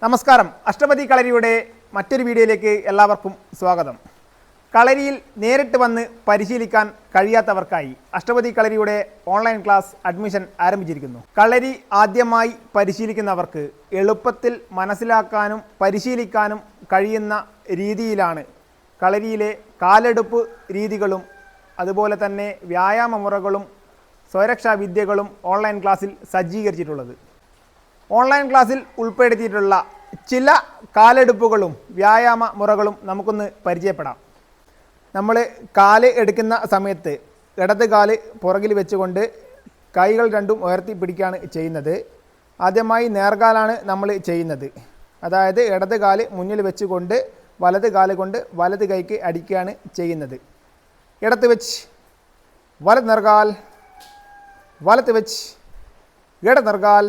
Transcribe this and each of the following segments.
നമസ്കാരം. അഷ്ടപതി കളരിയുടെ മറ്റൊരു വീഡിയോയിലേക്ക് എല്ലാവർക്കും സ്വാഗതം. കളരിയിൽ നേരിട്ട് വന്ന് പരിശീലിക്കാൻ കഴിയാത്തവർക്കായി അഷ്ടപതി കളരിയുടെ ഓൺലൈൻ ക്ലാസ് അഡ്മിഷൻ ആരംഭിച്ചിരിക്കുന്നു. കളരി ആദ്യമായി പരിശീലിക്കുന്നവർക്ക് എളുപ്പത്തിൽ മനസ്സിലാക്കാനും പരിശീലിക്കാനും കഴിയുന്ന രീതിയിലാണ് കളരിയിലെ കാലെടുപ്പ് രീതികളും അതുപോലെ തന്നെ വ്യായാമ മുറകളും സ്വരക്ഷാ വിദ്യകളും ഓൺലൈൻ ക്ലാസ്സിൽ സജ്ജീകരിച്ചിട്ടുള്ളത്. ഓൺലൈൻ ക്ലാസ്സിൽ ഉൾപ്പെടുത്തിയിട്ടുള്ള ചില കാലെടുപ്പുകളും വ്യായാമ മുറകളും നമുക്കൊന്ന് പരിചയപ്പെടാം. നമ്മൾ കാല് എടുക്കുന്ന സമയത്ത് ഇടത് കാല് പുറകിൽ വെച്ചുകൊണ്ട് കൈകൾ രണ്ടും ഉയർത്തി പിടിക്കുകയാണ് ചെയ്യുന്നത്. ആദ്യമായി നേർകാലാണ് നമ്മൾ ചെയ്യുന്നത്. അതായത് ഇടത് കാല് മുന്നിൽ വെച്ചുകൊണ്ട് വലത് കാല് കൊണ്ട് വലത് കൈക്ക് അടിക്കുകയാണ് ചെയ്യുന്നത്. ഇടത്ത് വെച്ച് വലത് നെർകാൽ, വലത്ത് വെച്ച് ഇടത് നെർകാൽ.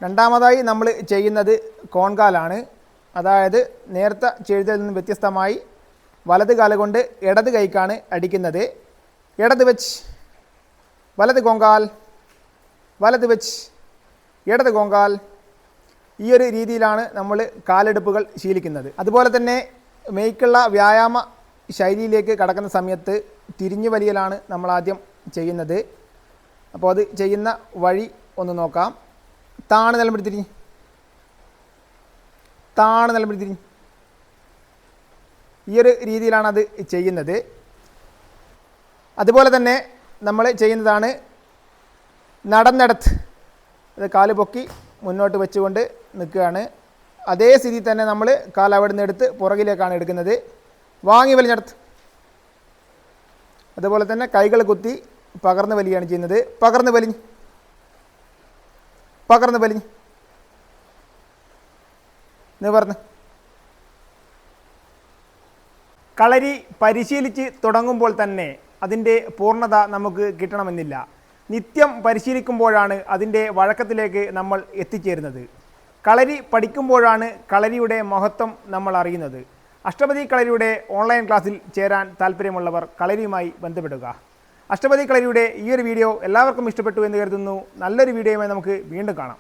രണ്ടാമതായി നമ്മൾ ചെയ്യുന്നത് കോൺകാലാണ്. അതായത് നേരത്തെ ചെയ്തതിൽ നിന്ന് വ്യത്യസ്തമായി വലത് കാല കൊണ്ട് ഇടത് കൈക്കാണ് അടിക്കുന്നത്. ഇടത് വെച്ച് വലത് കോങ്കാൽ, വലത് വെച്ച് ഇടത് കോങ്കാൽ. ഈ ഒരു രീതിയിലാണ് നമ്മൾ കാലെടുപ്പുകൾ ശീലിക്കുന്നത്. അതുപോലെ തന്നെ മെയ്ക്കുള്ള വ്യായാമ ശൈലിയിലേക്ക് കടക്കുന്ന സമയത്ത് തിരിഞ്ഞു വലിയലാണ് നമ്മൾ ആദ്യം ചെയ്യുന്നത്. അപ്പോൾ അത് ചെയ്യുന്ന വഴി ഒന്ന് നോക്കാം. താണ് നിലമ്പടി തിരിഞ്ഞ്, താണ് നിലമ്പടി തിരിഞ്ഞ്. ഈ ഒരു രീതിയിലാണ് അത് ചെയ്യുന്നത്. അതുപോലെ തന്നെ നമ്മൾ ചെയ്യുന്നതാണ് നടന്നിടത്ത്. അത് കാല് പൊക്കി മുന്നോട്ട് വെച്ചുകൊണ്ട് നിൽക്കുകയാണ്. അതേ സ്ഥിതിയിൽ തന്നെ നമ്മൾ കാല് അവിടെ നിന്ന് എടുത്ത് പുറകിലേക്കാണ് എടുക്കുന്നത്. വാങ്ങി വലിഞ്ഞെടുത്ത്. അതുപോലെ തന്നെ കൈകൾ കുത്തി പകർന്ന് വലിയാണ് ചെയ്യുന്നത്. പകർന്ന് വലിഞ്ഞ്, പകർന്ന് വലിഞ്ഞ് നിവർന്ന്. കളരി പരിശീലിച്ച് തുടങ്ങുമ്പോൾ തന്നെ അതിൻ്റെ പൂർണ്ണത നമുക്ക് കിട്ടണമെന്നില്ല. നിത്യം പരിശീലിക്കുമ്പോഴാണ് അതിൻ്റെ വഴക്കത്തിലേക്ക് നമ്മൾ എത്തിച്ചേരുന്നത്. കളരി പഠിക്കുമ്പോഴാണ് കളരിയുടെ മഹത്വം നമ്മൾ അറിയുന്നത്. അഷ്ടപതി കളരിയുടെ ഓൺലൈൻ ക്ലാസ്സിൽ ചേരാൻ താല്പര്യമുള്ളവർ കളരിയുമായി ബന്ധപ്പെടുക. അഷ്ടപതി കളരിയുടെ ഈ ഒരു വീഡിയോ എല്ലാവർക്കും ഇഷ്ടപ്പെട്ടു എന്ന് കരുതുന്നു. നല്ലൊരു വീഡിയോയുമായി നമുക്ക് വീണ്ടും കാണാം.